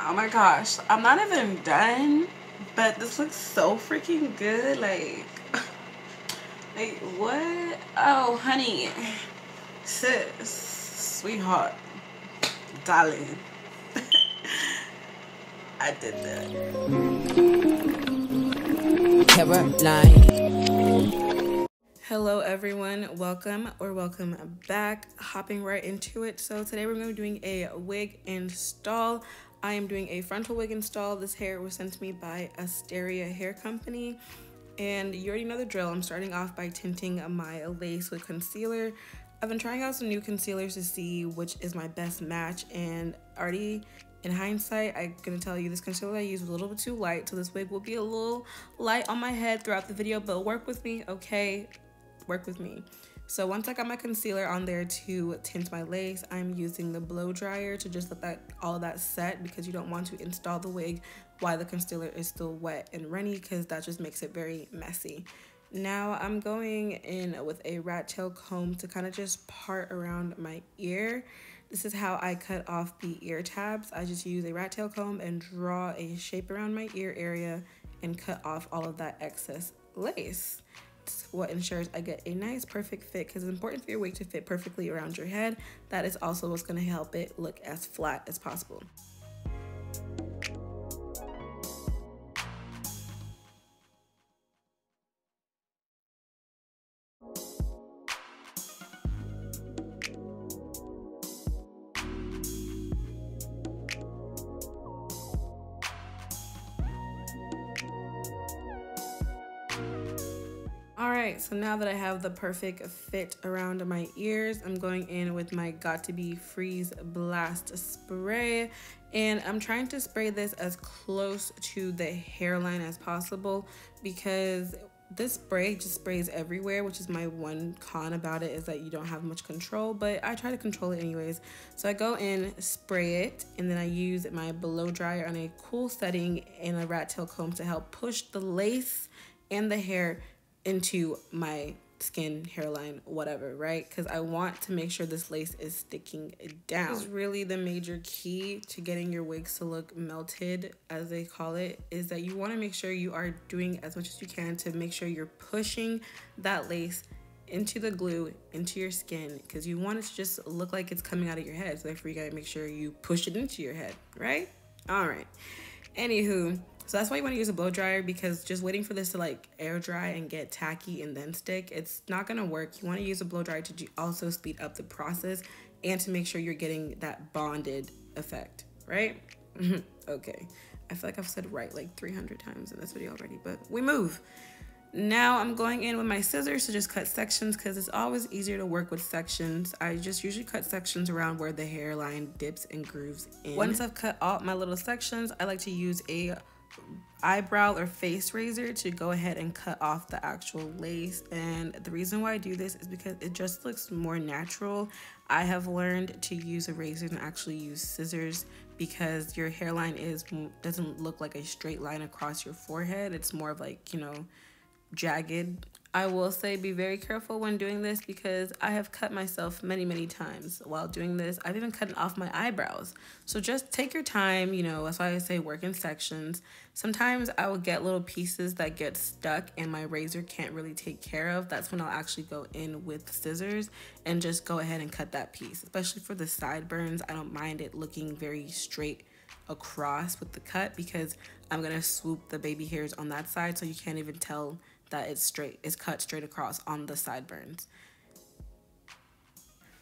Oh my gosh, I'm not even done, but this looks so freaking good. Like what? Oh, honey, sis, sweetheart, darling, I did that. Hairline. Hello everyone, welcome back. Hopping right into it. So today we're going to be doing a wig install. I am doing a frontal wig install. This hair was sent to me by Asteria hair company, and you already know the drill. I'm starting off by tinting my lace with concealer. I've been trying out some new concealers to see which is my best match, and already in hindsight, I'm gonna tell you this concealer I used was a little bit too light, so this wig will be a little light on my head throughout the video, but work with me, okay? Work with me. So once I got my concealer on there to tint my lace, I'm using the blow dryer to just let all of that set, because you don't want to install the wig while the concealer is still wet and runny, because that just makes it very messy. Now I'm going in with a rat tail comb to kind of just part around my ear. This is how I cut off the ear tabs. I just use a rat tail comb and draw a shape around my ear area and cut off all of that excess lace. What ensures I get a nice perfect fit, because it's important for your wig to fit perfectly around your head. That is also what's going to help it look as flat as possible. Alright, so now that I have the perfect fit around my ears, I'm going in with my Got To Be Freeze Blast spray, and I'm trying to spray this as close to the hairline as possible, because this spray just sprays everywhere, which is my one con about it, is that you don't have much control, but I try to control it anyways. So I go in, spray it, and then I use my blow dryer on a cool setting and a rat tail comb to help push the lace and the hair into my skin, hairline, whatever, right? Because I want to make sure this lace is sticking down. This is really the major key to getting your wigs to look melted, as they call it, is that you want to make sure you are doing as much as you can to make sure you're pushing that lace into the glue, into your skin, because you want it to just look like it's coming out of your head. So therefore you gotta make sure you push it into your head, right? All right. Anywho, so that's why you want to use a blow dryer, because just waiting for this to like air dry and get tacky and then stick, it's not going to work. You want to use a blow dryer to also speed up the process and to make sure you're getting that bonded effect, right? Okay. I feel like I've said right like 300 times in this video already, but we move. Now I'm going in with my scissors to just cut sections, because it's always easier to work with sections. I just usually cut sections around where the hairline dips and grooves in. Once I've cut all my little sections, I like to use a eyebrow or face razor to go ahead and cut off the actual lace. And the reason why I do this is because it just looks more natural. I have learned to use a razor and actually use scissors, because your hairline doesn't look like a straight line across your forehead. It's more of like, you know, jagged. I will say be very careful when doing this, because I have cut myself many times while doing this. I've even cut off my eyebrows. So just take your time, you know, that's why I say work in sections. Sometimes I will get little pieces that get stuck and my razor can't really take care of. That's when I'll actually go in with scissors and just go ahead and cut that piece. Especially for the sideburns, I don't mind it looking very straight across with the cut, because I'm gonna swoop the baby hairs on that side, so you can't even tell that it's cut straight across on the sideburns.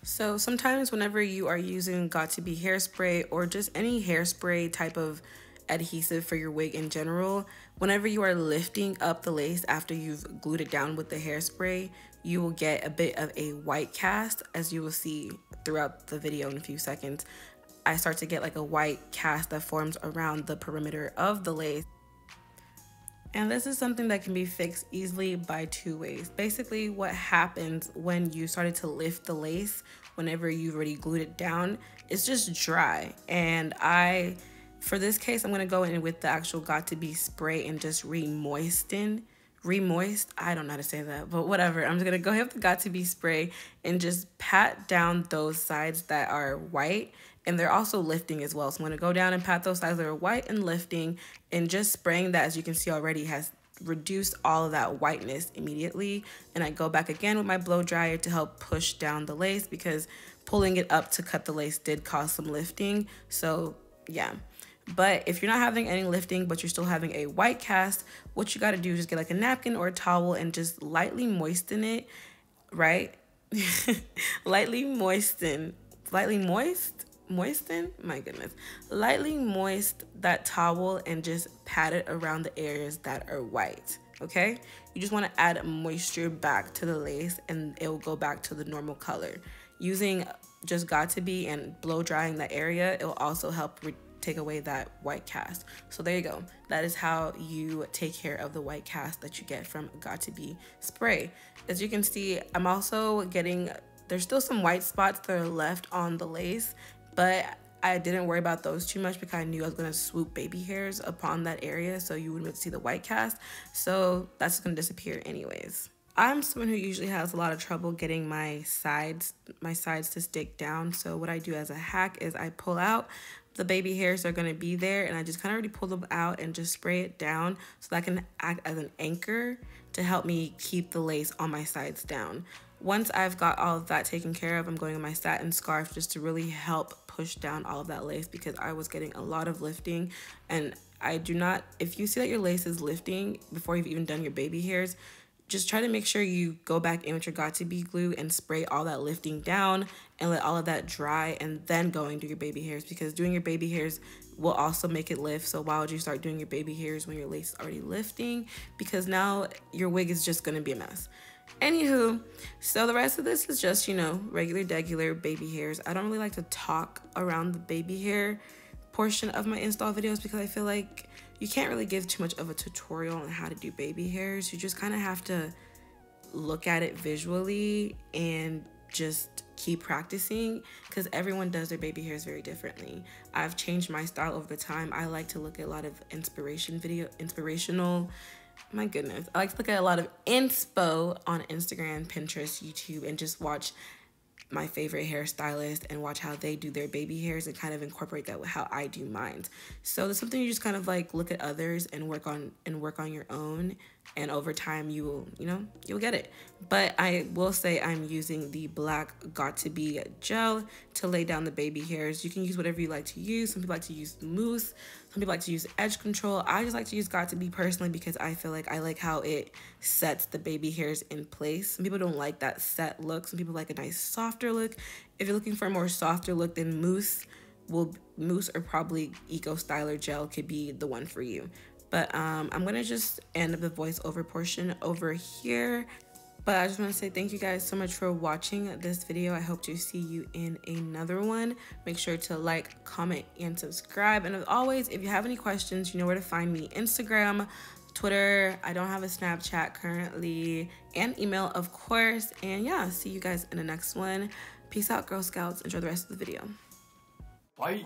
So sometimes whenever you are using Got To Be hairspray, or just any hairspray type of adhesive for your wig in general, whenever you are lifting up the lace after you've glued it down with the hairspray, you will get a bit of a white cast, as you will see throughout the video in a few seconds. I start to get like a white cast that forms around the perimeter of the lace. And this is something that can be fixed easily by two ways. Basically, what happens when you started to lift the lace, whenever you've already glued it down, it's just dry. And for this case, I'm gonna go in with the actual Got To Be spray and just I don't know how to say that, but whatever. I'm just gonna go ahead with the Got To Be spray and just pat down those sides that are white and they're also lifting as well. So I'm going to go down and pat those sides that are white and lifting, and just spraying that, as you can see already, has reduced all of that whiteness immediately. And I go back again with my blow dryer to help push down the lace, because pulling it up to cut the lace did cause some lifting. So yeah. But if you're not having any lifting, but you're still having a white cast, what you got to do is just get like a napkin or a towel and just lightly moisten it, right? Lightly moist, my goodness. Lightly moist that towel and just pat it around the areas that are white, okay? You just want to add moisture back to the lace, and it will go back to the normal color. Using just Got To Be and blow drying that area, it will also help take away that white cast. So there you go. That is how you take care of the white cast that you get from Got To Be spray. As you can see, I'm also getting, there's still some white spots that are left on the lace, but I didn't worry about those too much because I knew I was going to swoop baby hairs upon that area, so you wouldn't see the white cast. So that's going to disappear anyways. I'm someone who usually has a lot of trouble getting my sides to stick down. So what I do as a hack is I pull out. The baby hairs are going to be there, and I just kind of already pull them out and just spray it down so that can act as an anchor to help me keep the lace on my sides down. Once I've got all of that taken care of, I'm going on my satin scarf just to really help push down all of that lace, because I was getting a lot of lifting. And I do not, if you see that your lace is lifting before you've even done your baby hairs, just try to make sure you go back in with your Got To Be glue and spray all that lifting down and let all of that dry, and then go and do your baby hairs, because doing your baby hairs will also make it lift. So why would you start doing your baby hairs when your lace is already lifting? Because now your wig is just going to be a mess. Anywho, so the rest of this is just, you know, regular baby hairs. I don't really like to talk around the baby hair portion of my install videos, because I feel like you can't really give too much of a tutorial on how to do baby hairs. You just kind of have to look at it visually and just keep practicing, because everyone does their baby hairs very differently. I've changed my style over the time. I like to look at a lot of my goodness, I like to look at a lot of inspo on Instagram, Pinterest, YouTube, and just watch my favorite hairstylist and watch how they do their baby hairs and kind of incorporate that with how I do mine. So there's something you just kind of like look at others and work on your own, and over time you will, you know, you'll get it. But I will say I'm using the black Got To Be gel to lay down the baby hairs. You can use whatever you like to use. Some people like to use mousse, some people like to use edge control. I just like to use Got To Be personally, because I feel like I like how it sets the baby hairs in place. Some people don't like that set look. Some people like a nice softer look. If you're looking for a more softer look, then mousse or probably Eco Styler gel could be the one for you. But I'm gonna just end up the voiceover portion over here. But I just want to say thank you guys so much for watching this video. I hope to see you in another one. Make sure to like, comment, and subscribe. And as always, if you have any questions, you know where to find me. Instagram, Twitter. I don't have a Snapchat currently, and email, of course. And yeah, see you guys in the next one. Peace out, Girl Scouts. Enjoy the rest of the video. Bye.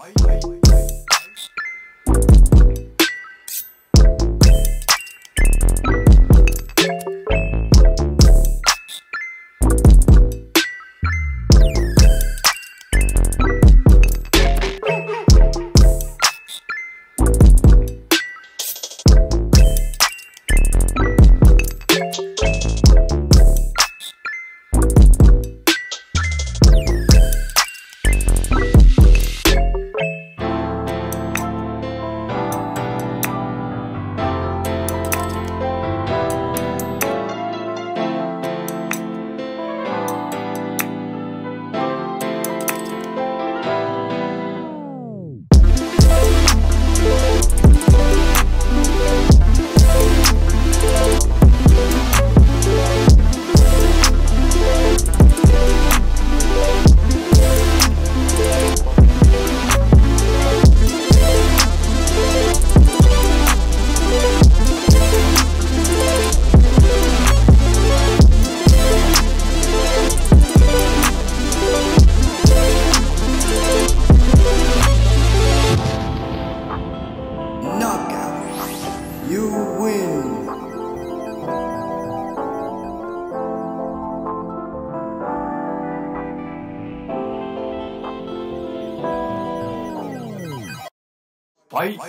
Fight.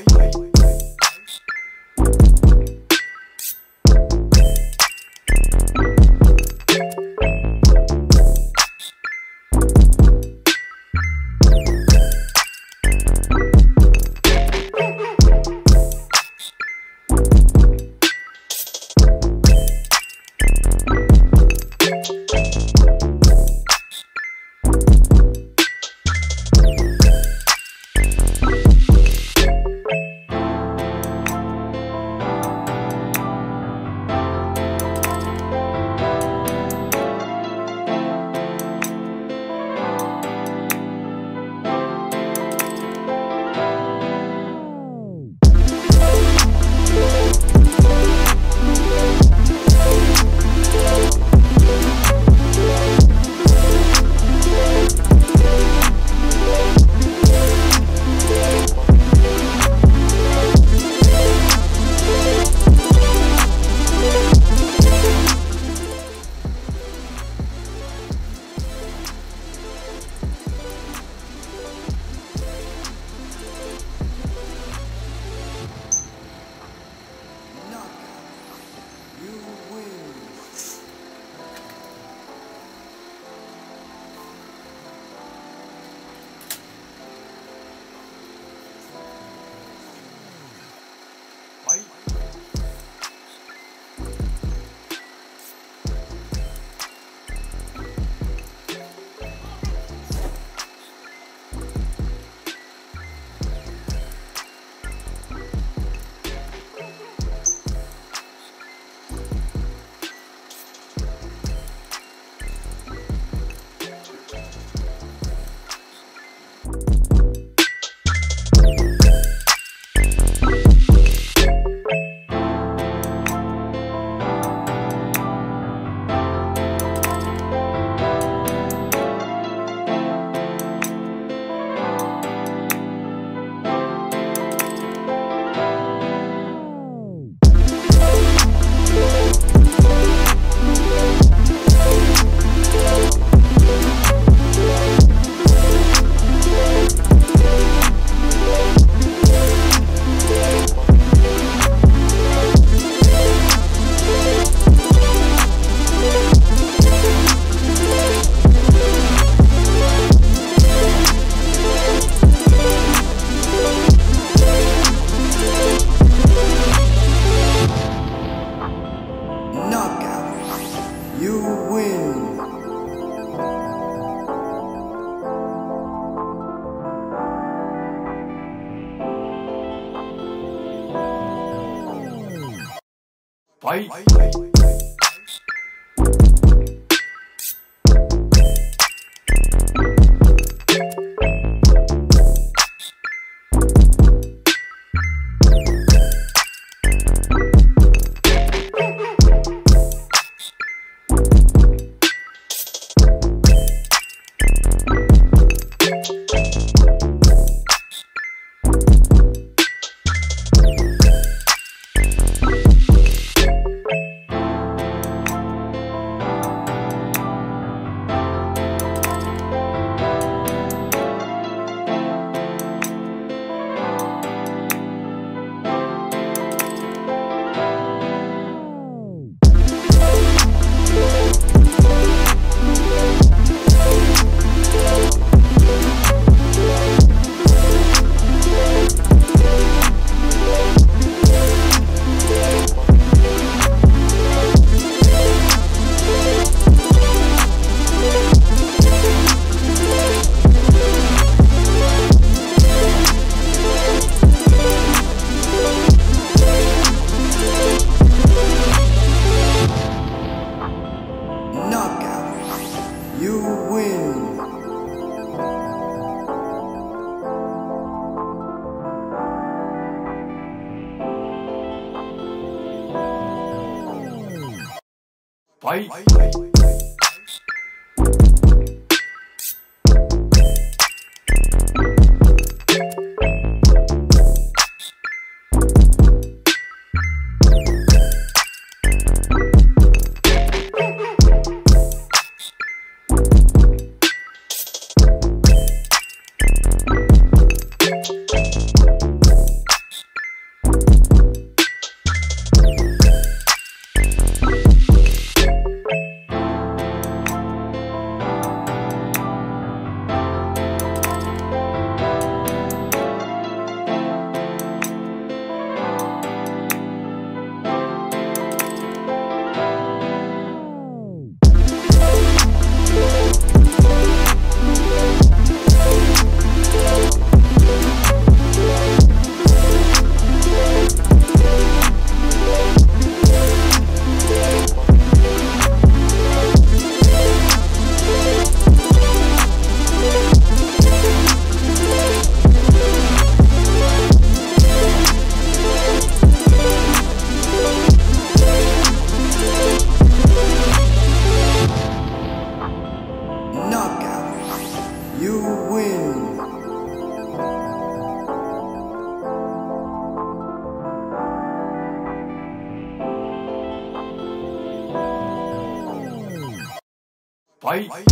Fight. Fight!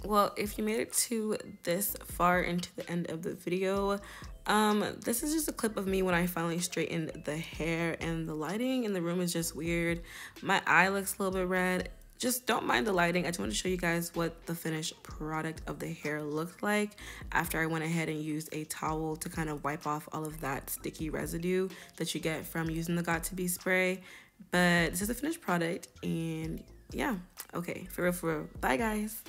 Well, if you made it to this far into the end of the video, this is just a clip of me when I finally straightened the hair, and the lighting in the room is just weird. My eye looks a little bit red. Just don't mind the lighting. I just want to show you guys what the finished product of the hair looked like after I went ahead and used a towel to kind of wipe off all of that sticky residue that you get from using the Got2b spray. But this is the finished product, and yeah, okay, for real, bye guys.